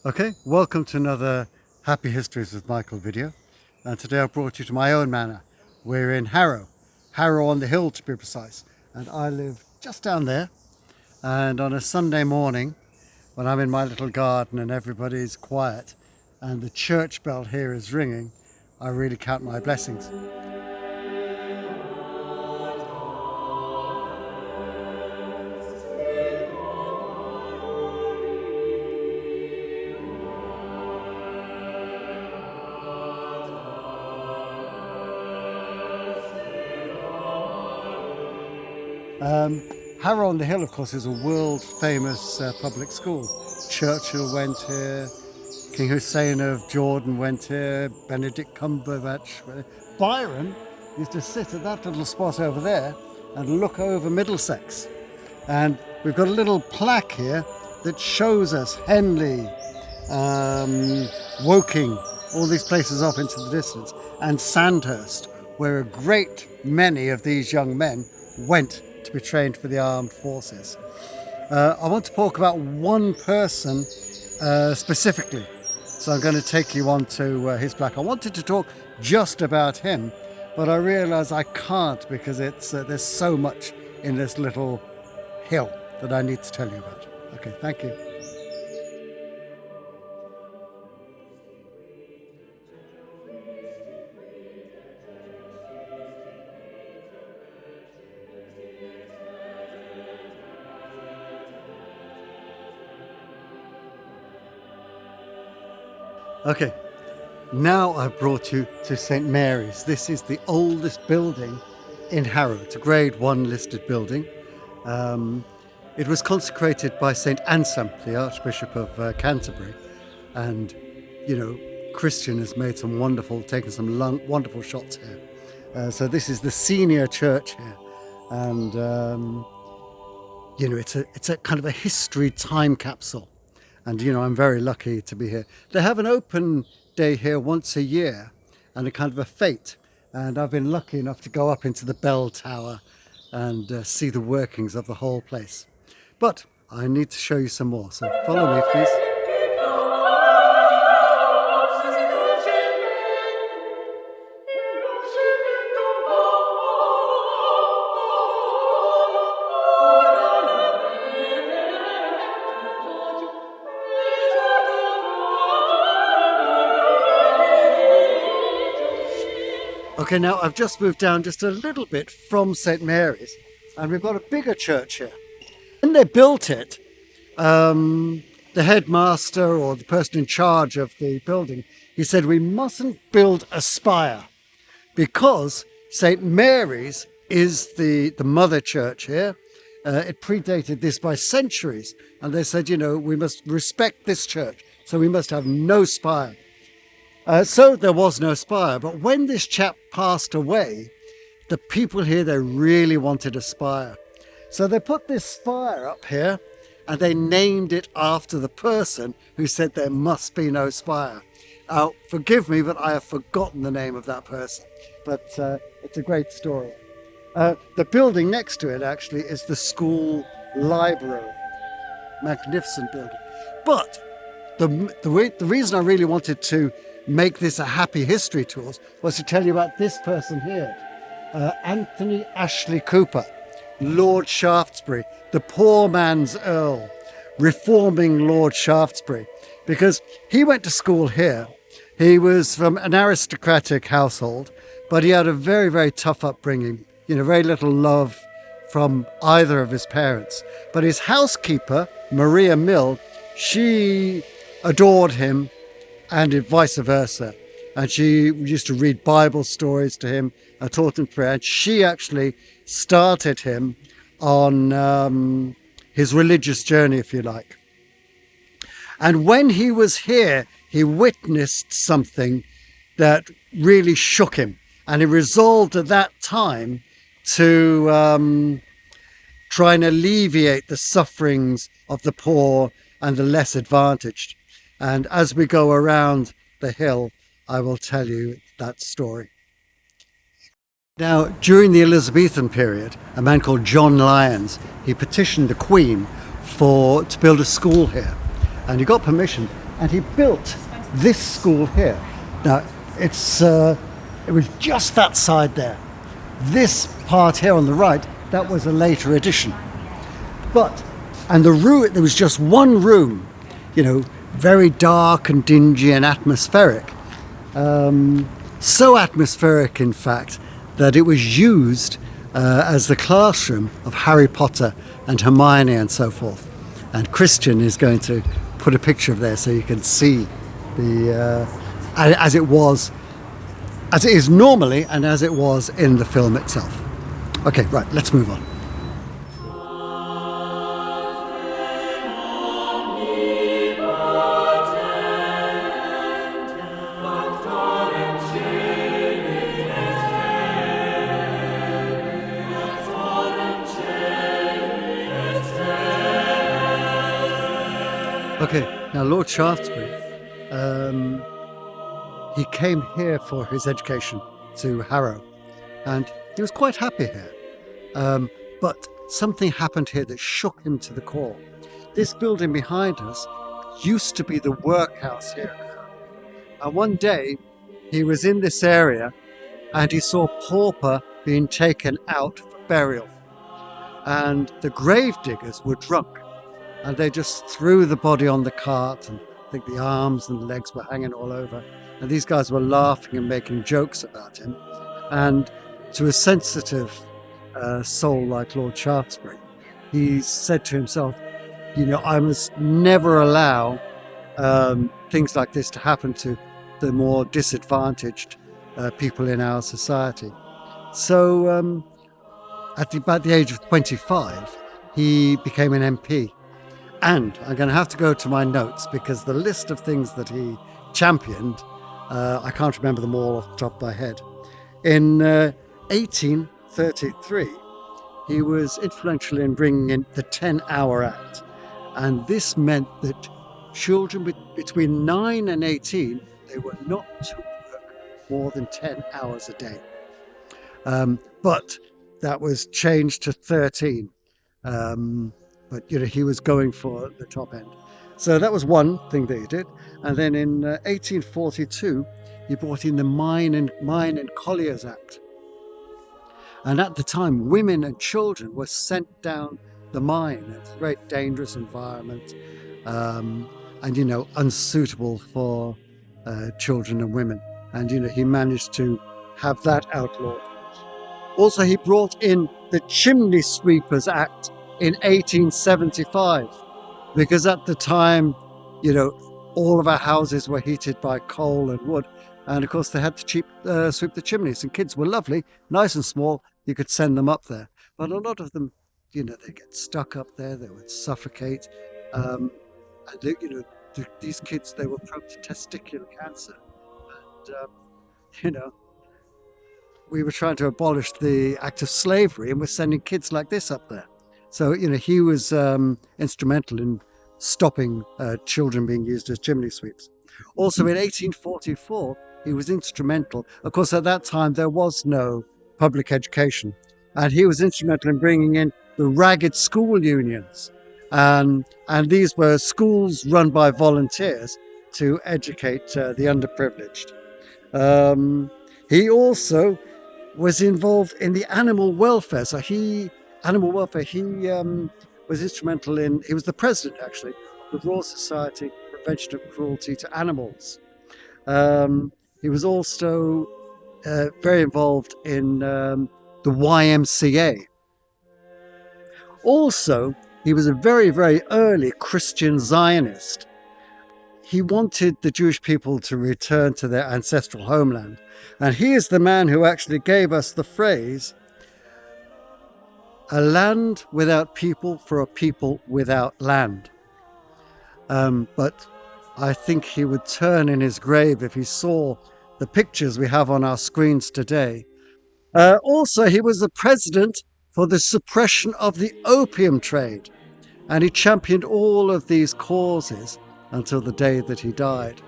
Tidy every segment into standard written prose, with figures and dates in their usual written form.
Okay, welcome to another Happy Histories with Michael video. And today I brought you to my own manor. We're in Harrow-On-The-Hill to be precise. And I live just down there. And on a Sunday morning, when I'm in my little garden and everybody's quiet and the church bell here is ringing, I really count my blessings. Harrow-On-The-Hill, of course, is a world-famous public school. Churchill went here, King Hussein of Jordan went here, Benedict Cumberbatch. Byron used to sit at that little spot over there and look over Middlesex. And we've got a little plaque here that shows us Henley, Woking, all these places off into the distance, and Sandhurst, where a great many of these young men went to be trained for the armed forces. I want to talk about one person specifically, so I'm going to take you on to his plaque. I wanted to talk just about him, but I realise I can't because there's so much in this little hill that I need to tell you about. Okay, thank you. Okay, now I've brought you to St Mary's. This is the oldest building in Harrow. It's a Grade 1 listed building. It was consecrated by St Anselm, the Archbishop of Canterbury. And, you know, Christian has made taken some wonderful shots here. So this is the senior church here. And, you know, it's a kind of a history time capsule. And, you know, I'm very lucky to be here. They have an open day here once a year and a kind of a fete. And I've been lucky enough to go up into the bell tower and see the workings of the whole place. But I need to show you some more. So follow me, please. Okay, now I've just moved down just a little bit from St Mary's and we've got a bigger church here. When they built it, the headmaster or the person in charge of the building, he said we mustn't build a spire because St Mary's is the mother church here. It predated this by centuries, and they said, you know, we must respect this church, so we must have no spire. So there was no spire, but when this chap passed away, the people here, they really wanted a spire. So they put this spire up here and they named it after the person who said there must be no spire. Now, forgive me, but I have forgotten the name of that person, but it's a great story. The building next to it actually is the school library, magnificent building. But the reason I really wanted to make this a happy history tour was to tell you about this person here, Anthony Ashley Cooper, Lord Shaftesbury, the poor man's Earl, reforming Lord Shaftesbury, because he went to school here. He was from an aristocratic household, but he had a very, very tough upbringing, you know, very little love from either of his parents. But his housekeeper, Maria Mill, she adored him, and vice versa. And she used to read Bible stories to him and taught him prayer. And she actually started him on his religious journey, if you like. And when he was here, he witnessed something that really shook him. And he resolved at that time to try and alleviate the sufferings of the poor and the less advantaged. And as we go around the hill, I will tell you that story. Now, during the Elizabethan period, a man called John Lyons, he petitioned the Queen to build a school here. And he got permission, and he built this school here. Now, it was just that side there. This part here on the right, that was a later addition. And there was just one room, very dark and dingy and atmospheric. So atmospheric, in fact, that it was used as the classroom of Harry Potter and Hermione and so forth. And Christian is going to put a picture of there so you can see as it is normally and as it was in the film itself. Okay, right, let's move on. Okay, now Lord Shaftesbury, he came here for his education to Harrow, and he was quite happy here. But something happened here that shook him to the core. This building behind us used to be the workhouse here. And one day he was in this area and he saw a pauper being taken out for burial. And the grave diggers were drunk. And they just threw the body on the cart, and I think the arms and legs were hanging all over. And these guys were laughing and making jokes about him. And to a sensitive soul like Lord Shaftesbury, he said to himself, I must never allow things like this to happen to the more disadvantaged people in our society. So at about the age of 25, he became an MP. And I'm going to have to go to my notes because the list of things that he championed, I can't remember them all off the top of my head. In 1833, he was influential in bringing in the 10-Hour Act. And this meant that children between 9 and 18, they were not to work more than 10 hours a day. But that was changed to 13. But he was going for the top end. So that was one thing that he did. And then in 1842, he brought in the Mine and Colliers Act. And at the time, women and children were sent down the mine. It's a very dangerous environment, and unsuitable for children and women. And he managed to have that outlawed. Also, he brought in the Chimney Sweepers Act in 1875, because at the time, all of our houses were heated by coal and wood, and of course they had to sweep the chimneys, and kids were lovely, nice and small, you could send them up there, but a lot of them, they get stuck up there, they would suffocate, and these kids, they were prone to testicular cancer, and we were trying to abolish the act of slavery, and we're sending kids like this up there. So, he was instrumental in stopping children being used as chimney sweeps. Also, in 1844, he was instrumental. Of course, at that time, there was no public education. And he was instrumental in bringing in the ragged school unions. And these were schools run by volunteers to educate the underprivileged. He also was involved in the animal welfare. So he was instrumental he was the president, actually, of the Royal Society for Prevention of Cruelty to Animals. He was also very involved in the YMCA. Also, he was a very, very early Christian Zionist. He wanted the Jewish people to return to their ancestral homeland. And he is the man who actually gave us the phrase, "A land without people for a people without land." But I think he would turn in his grave if he saw the pictures we have on our screens today. Also, he was the president for the suppression of the opium trade, and he championed all of these causes until the day that he died.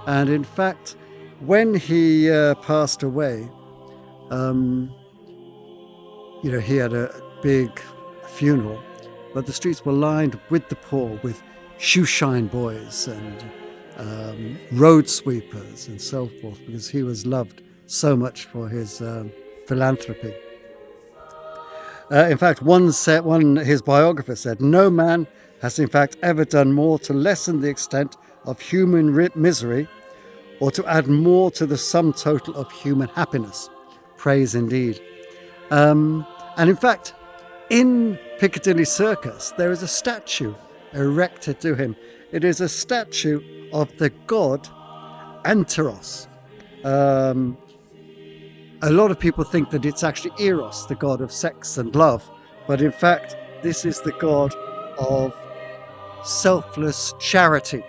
And in fact, when he passed away, he had a big funeral, but the streets were lined with the poor, with shoeshine boys and road sweepers and so forth, because he was loved so much for his philanthropy. In fact, his biographer said, "No man has in fact ever done more to lessen the extent of human misery or to add more to the sum total of human happiness." Praise indeed. And in fact, in Piccadilly Circus, there is a statue erected to him. It is a statue of the god Anteros. A lot of people think that it's actually Eros, the god of sex and love, but in fact, this is the god of selfless charity.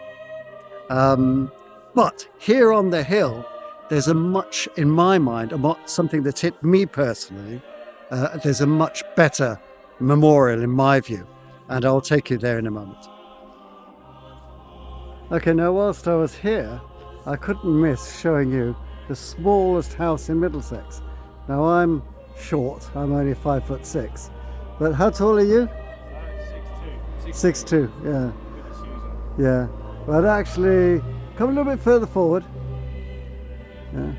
But here on the hill, there's in my mind, something that's hit me personally. There's a much better memorial in my view, and I'll take you there in a moment. Okay, now whilst I was here, I couldn't miss showing you the smallest house in Middlesex. Now I'm short, I'm only 5'6", but how tall are you? 6'2", yeah. Yeah, but actually, come a little bit further forward. Yeah,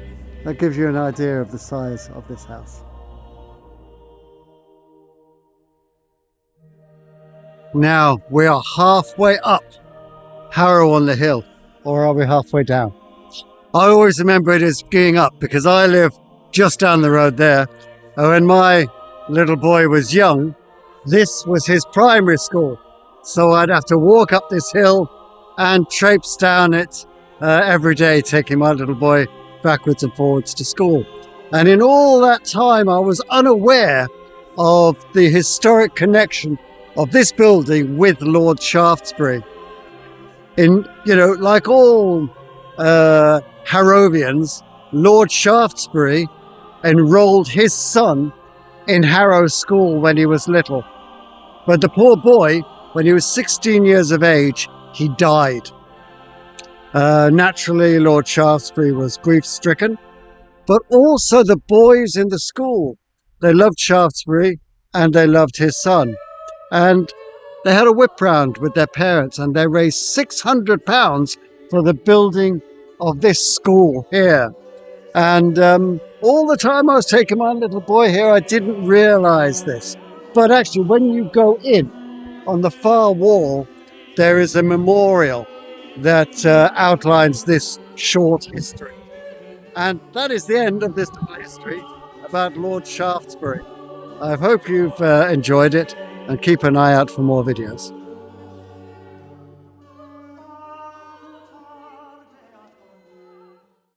that gives you an idea of the size of this house. Now we are halfway up Harrow-On-The-Hill, or are we halfway down? I always remember it as being up because I live just down the road there. When my little boy was young, this was his primary school. So I'd have to walk up this hill and traipse down it every day, taking my little boy backwards and forwards to school. And in all that time, I was unaware of the historic connection of this building with Lord Shaftesbury. Like all Harrovians, Lord Shaftesbury enrolled his son in Harrow School when he was little. But the poor boy, when he was 16 years of age, he died. Naturally, Lord Shaftesbury was grief-stricken, but also the boys in the school. They loved Shaftesbury and they loved his son. And they had a whip round with their parents and they raised £600 for the building of this school here. And all the time I was taking my little boy here, I didn't realize this. But actually, when you go in, on the far wall, there is a memorial that outlines this short history. And that is the end of this little history about Lord Shaftesbury. I hope you've enjoyed it, and keep an eye out for more videos.